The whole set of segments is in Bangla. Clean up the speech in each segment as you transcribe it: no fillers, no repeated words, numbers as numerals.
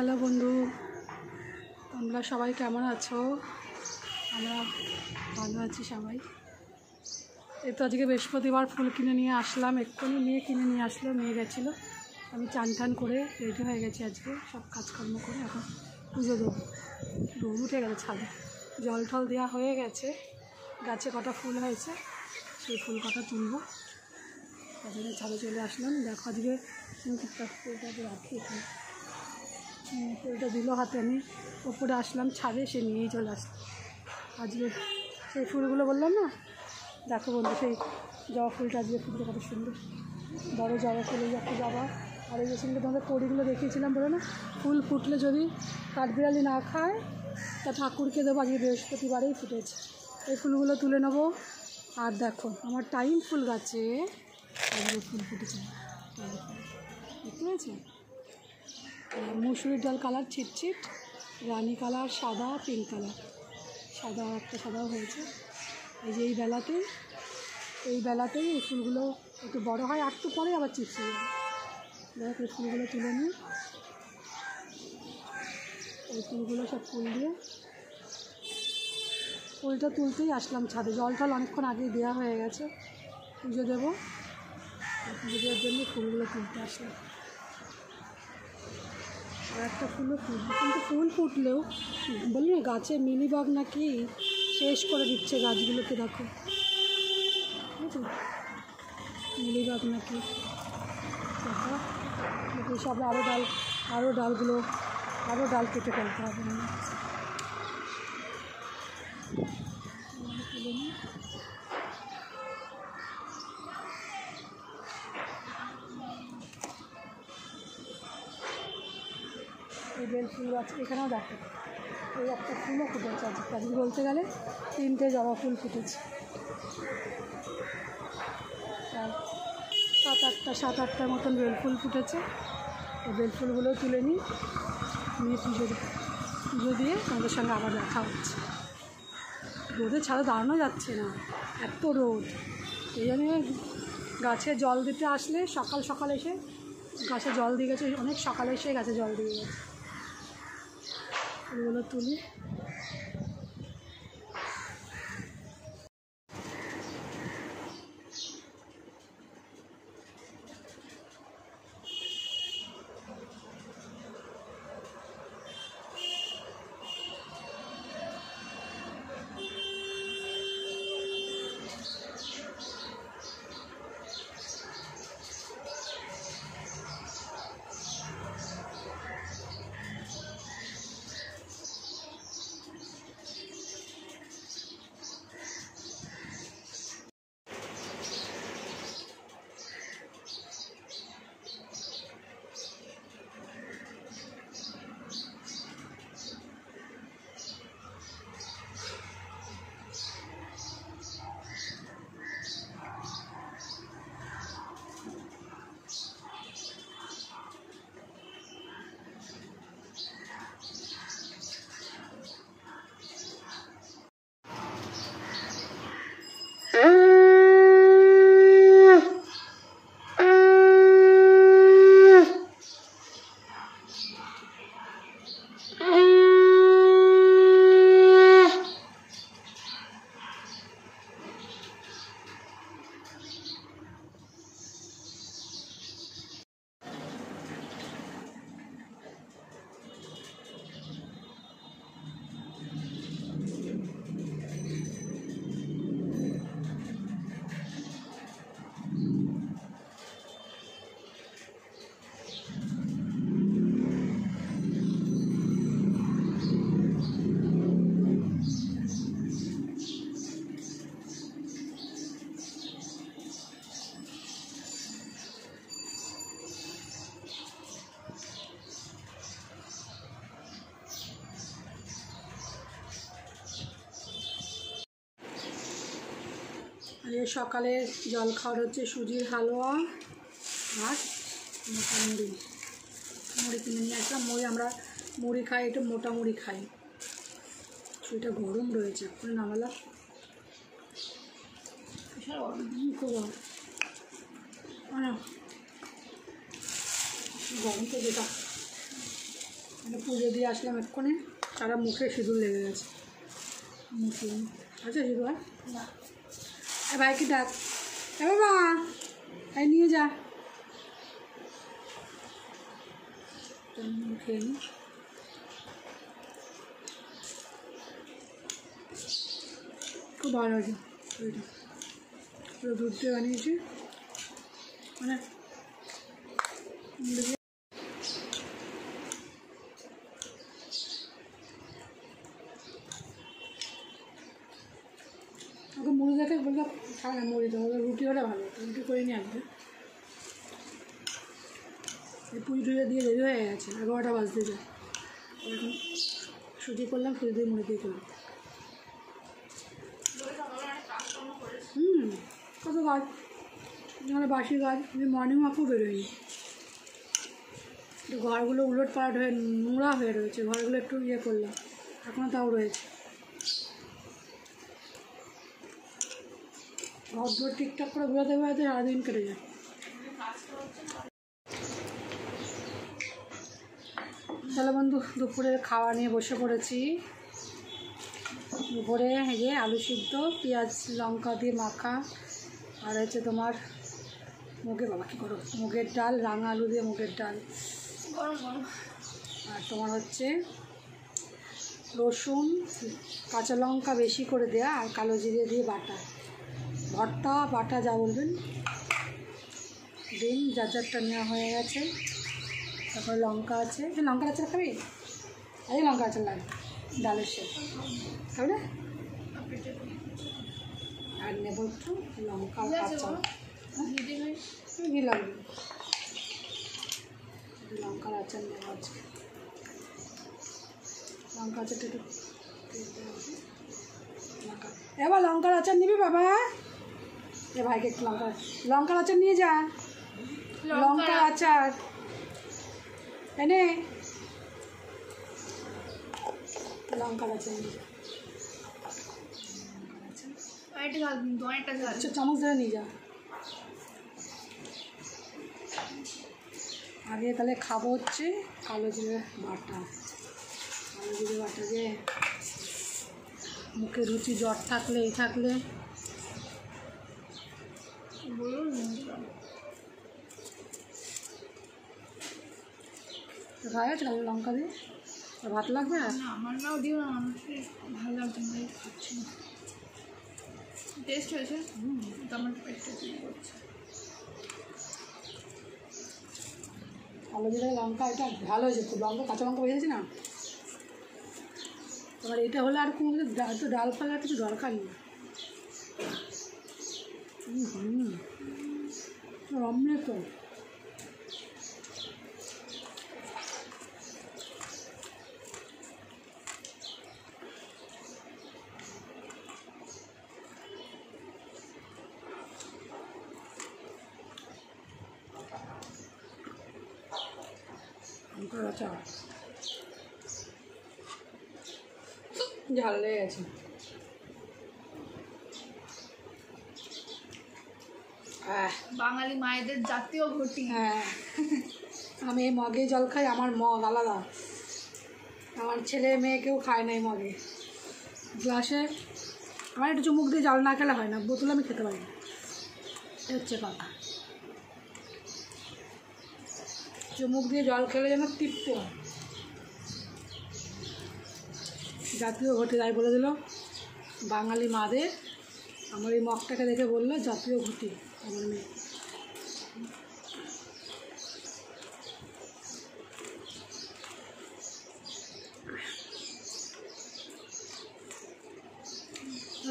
হ্যালো বন্ধু, তোমরা সবাই কেমন আছো? আমরা ভালো আছি সবাই। এই তো আজকে বৃহস্পতিবার, ফুল কিনে নিয়ে আসলাম, এক্ষুনি কিনে নিয়ে আসলো, নিয়ে গেছিলো। আমি চান টান করে রেডি হয়ে গেছি, আজকে সব কাজকর্ম করে এখন পুজো দেবো। রোদ উঠে গেছে ছাদে, জল টল দেওয়া হয়ে গেছে। গাছে কটা ফুল হয়েছে, সেই ফুল কটা তুলবো। তারপরে ছাদে চলে আসলাম। দেখো আজকে ফুলটা রাখি এখানে, ফুলটা দিল হাতে, আমি ওপরে আসলাম ছাদে, সে নিয়েই চলে আসলাম। আজকে সেই ফুলগুলো বললাম না, দেখো বন্ধু, সেই জবা ফুলটা আজকে ফুলটা কত সুন্দর, বড়ো জবা ফুল। এই একটা জবা, আর এই যে সঙ্গে তোমাদের কড়িগুলো দেখিয়েছিলাম, বলে না ফুল ফুটলে যদি কাঠবিড়ালি না খায় তা ঠাকুরকে দেবো। আজকে বৃহস্পতিবারেই ফুটেছে, এই ফুলগুলো তুলে নেবো। আর দেখো আমার টাইম ফুল গাছে আজকে ফুল ফুটেছে, দেখতে পেয়েছি। মুসুরির ডাল কালার ছিটছিট, রানি কালার, সাদা, পিঙ্ক কালার, সাদা একটা সাদাও হয়েছে। এই যে এই বেলাতেই এই ফুলগুলো একটু বড় হয়, আর একটু পরে আবার চিপসে যাবে। দেখ এই ফুলগুলো তুলে নিই, এই ফুলগুলো সব ফুল দিয়ে ফুলটা তুলতেই আসলাম ছাদে। জল টল অনেকক্ষণ আগেই দেওয়া হয়ে গেছে, পুজো দেবো, পুজো দেওয়ার জন্য ফুলগুলো তুলতে আসলাম। আর একটা ফুলও ফুটবে, কিন্তু ফুল ফুটলেও বলি না গাছে মিলিবাগ নাকি শেষ করে দিচ্ছে গাছগুলোকে। দেখো বুঝলি, মিলিবাগ নাকি দেখো, সব আরও ডাল কেটে ফেলতে হবে। তুলে নিই, এই বেল ফুল গাছ এখানেও দেখো, এই একটা ফুলও ফুটেছে আজকে বলতে গেলে 3টে জবা ফুল ফুটেছে। আর 7-8টার মতন বেল ফুল ফুটেছে। এই বেল ফুলগুলো তুলে নিয়ে পুজো দিয়ে আমাদের সঙ্গে আবার দেখা হচ্ছে। রোদে ছাদে দাঁড়ানো যাচ্ছে না, এত রোদ। এই জন্য গাছে জল দিতে আসলে সকাল এসে গাছে জল দিয়ে গেছে, অনেক সকালে এসে গাছে জল দিয়ে গেছে। ফুলগুলো তুলি, সকালে জল খাওয়ার হচ্ছে সুজির হালুয়া আর মোটা মুড়ি কিনে নিয়ে আসলাম। আমরা মুড়ি খাই, একটু মোটা মুড়ি খাই। সেটা গরম রয়েছে, এখন নামালাম, খুব গরম তো যেটা পুজো দিয়ে আসলাম এক্ষুনি, সারা মুখে সিঁদুর লেগে গেছে। মুখে আচ্ছা সিঁদুর না, ভাইকে ডাক, এ বাবা এই নিয়ে যা, মুখে খুব ভালো হয়েছে। ওইটা পুরো দুধ দিয়ে বানিয়েছি, মানে ওকে মুড়ি দেখে বললো খায় না, মুড়ি তো রুটি হলে ভালো, রুটি করে নিয়ে আসবে। এই পুজো টুজো দিয়ে দেরি হয়ে গেছে, 11টা বাজতে যায়। এখন সুজি করলাম, সুজি দিয়ে মুড়ি দিয়ে করলাম। কত গাছ, মানে বাসি গাছ, আমি মর্নিং ওয়াকও বেরোয়নি। ঘরগুলো উলট পালট হয়ে নোংরা হয়ে রয়েছে, ঘরগুলো একটু ইয়ে করলাম, এখনও তাও রয়েছে। ঘর দূর ঠিকঠাক করে ঘোরাতে ঘোরাতে সারাদিন কেটে যায়। চলো বন্ধু, দুপুরের খাওয়া নিয়ে বসে পড়েছি। দুপুরে এই যে আলু সিদ্ধ, পেঁয়াজ লঙ্কা দিয়ে মাখা, আর হচ্ছে তোমার বাবা কী করো, মুগের ডাল, রাঙা আলু দিয়ে মুগের ডাল গরম গরম, আর তোমার হচ্ছে রসুন কাঁচা লঙ্কা বেশি করে দেওয়া আর কালো জিরে দিয়ে বাটা, ভর্তা বাটা যা বলবেন। ডিম যার যারটা নেওয়া হয়ে গেছে। তারপর লঙ্কা আছে, লঙ্কার আচার খাবি? এই লঙ্কা আচার লাগবে, ডালের সে খাবে না। আর নেব একটু লঙ্কা কাঁচা, ঘি লাগবে, লঙ্কার আচার নেব আজকে। লঙ্কা আচারটা একটু এবার লঙ্কার আচার নিবি বাবা? এ ভাইকে একটু লঙ্কার আচার নিয়ে যা, লঙ্কার আচার এনে, লঙ্কার আচার নিয়ে যা, আচ্ছা চামচ ধরে নিয়ে যা। আগে তাহলে খাবো হচ্ছে কালো জিরে বাটা, কালো জিরে বাটা যে মুখে রুচি জ্বর থাকলে এই থাকলে খাওয়া যাচ্ছে কালো লঙ্কা দিয়ে। ভাত লাগবে না আমার, নাও দিও না, আমার ভালো লাগছে না, খাচ্ছি না। টেস্ট হয়েছে, আমার পেটটা চুরি করছে। কালো জিরে লঙ্কা এটা ভালো হয়েছে, খুব লঙ্কা কাঁচা লঙ্কা বেরিয়েছে না। এবার এটা হলে আর কোনো তো ডাল ফালার কিছু দরকার নেই। অমলেট তো লঙ্কার আচার ঝাল লেগে গেছে। বাঙালি মায়েদের জাতীয় ঘটি। হ্যাঁ, আমি এই মগে জল খাই, আমার মগ আলাদা, আমার ছেলে মেয়ে কেউ খায় না এই মগে। গ্লাসে আমার একটু চুমুক দিয়ে জল না খেলে হয় না, বোতলে আমি খেতে পারি না, হচ্ছে কথা। চুমুক দিয়ে জল খেলে যেন তৃপ্তি হয়। জাতীয় ঘটি তাই বলে দিল বাঙালি মাদের। আমার এই মগটাকে দেখে বললো জাতীয় ঘটি আমার মেয়ে।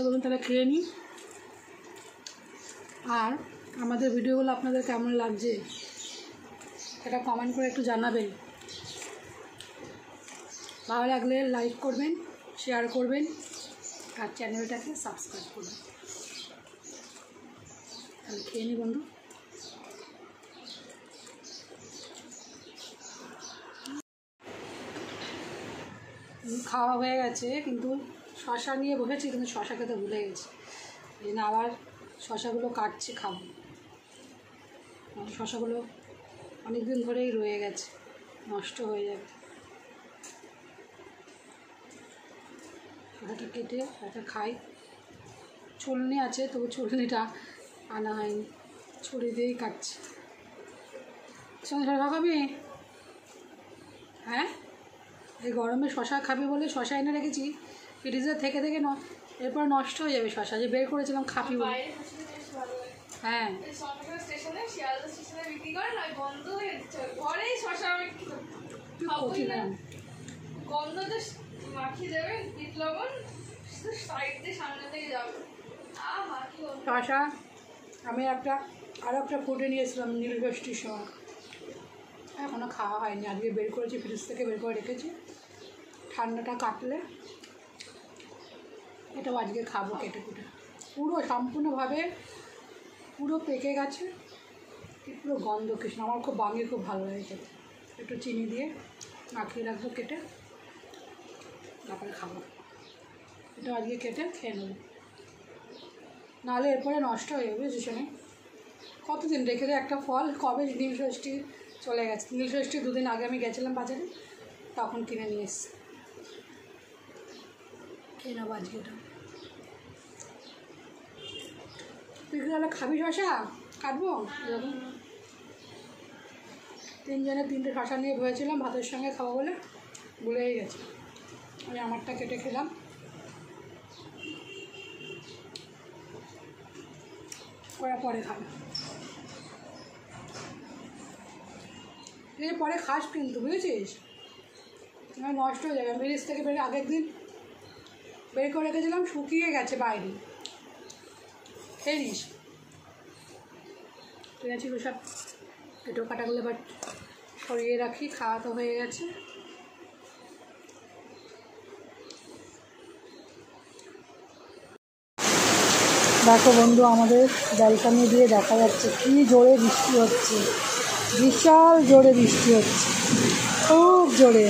বলুন তাহলে খেয়ে নিই। আর আমাদের ভিডিওগুলো আপনাদের কেমন লাগছে সেটা কমেন্ট করে একটু জানাবেন। ভালো লাগলে লাইক করবেন, শেয়ার করবেন আর চ্যানেলটাকে সাবস্ক্রাইব করবেন। তাহলে খেয়ে নিই বন্ধু। খাওয়া হয়ে গেছে, কিন্তু শশা নিয়ে বসেছি, কিন্তু শশা খেতে ভুলে গেছি। এই জন্য আবার শশাগুলো কাটছি, খাবো। শশাগুলো অনেক দিন ধরেই রয়ে গেছে, নষ্ট হয়ে যাবে। শসাটা কেটে একটা খাই। চুলনি আছে, তবু চুলনিটা আনা হয়নি, ছুরি দিয়েই কাটছি। সঙ্গে শশা খাবি? হ্যাঁ, এই গরমে শশা খাবি বলে শশা এনে রেখেছি ফ্রিজে থেকে থেকে এরপর নষ্ট হয়ে যাবে শশা, যে বের করেছিলাম খাবি বলে। হ্যাঁ শশা আমি আরও একটা ফুটে নিয়েছিলাম নীলষষ্ঠীর সময়, এখনও খাওয়া হয়নি, আজকে বের করেছি, ফ্রিজ থেকে বের করে রেখেছি। ঠান্ডাটা কাটলে এটাও আজকে খাবো কেটে কুটে। পুরো সম্পূর্ণভাবে পুরো পেকে গেছে, পুরো গন্ধ কৃষ্ণ, আমার খুব বাঙিয়ে খুব ভালো লাগে খেতে। একটু চিনি দিয়ে মাখিয়ে রাখবো কেটে, তারপরে খাবো। এটা আজকে কেটে খেয়ে নেবো, নাহলে এরপরে নষ্ট হয়ে যাবে। বুঝেছি, কতদিন রেখে দেয় একটা ফল, কবে নীলষষ্ঠী চলে গেছে। নীলষষ্ঠী 2 দিন আগে আমি গেছিলাম বাজারে, তখন কিনে নিয়ে এসছি, খেয়ে নেবো আজকে এটা। তুই কি তাহলে খাবি শশা? কাটবো এরকম 3 জনে 3টে শশা নিয়ে ভেবেছিলাম ভাতের সঙ্গে খাবো বলে, ভুলেই গেছে। আমি আমারটা কেটে খেলাম। ওরা পরে খাবে, এই পরে খাস কিন্তু, বুঝেছিস, নষ্ট হয়ে যাবে। ফ্রিজ থেকে বের আগের দিন বের করে রেখেছিলাম, শুকিয়ে গেছে বাইরে, খেয়ে নিস। ঠিক আছে, সব পেটো কাটাগুলো এবার সরিয়ে রাখি, খাওয়া তো হয়ে গেছে। দেখো বন্ধু, আমাদের ব্যালকনি দিয়ে দেখা যাচ্ছে কি জোরে বৃষ্টি হচ্ছে, বিশাল জোরে বৃষ্টি হচ্ছে, খুব জোরে।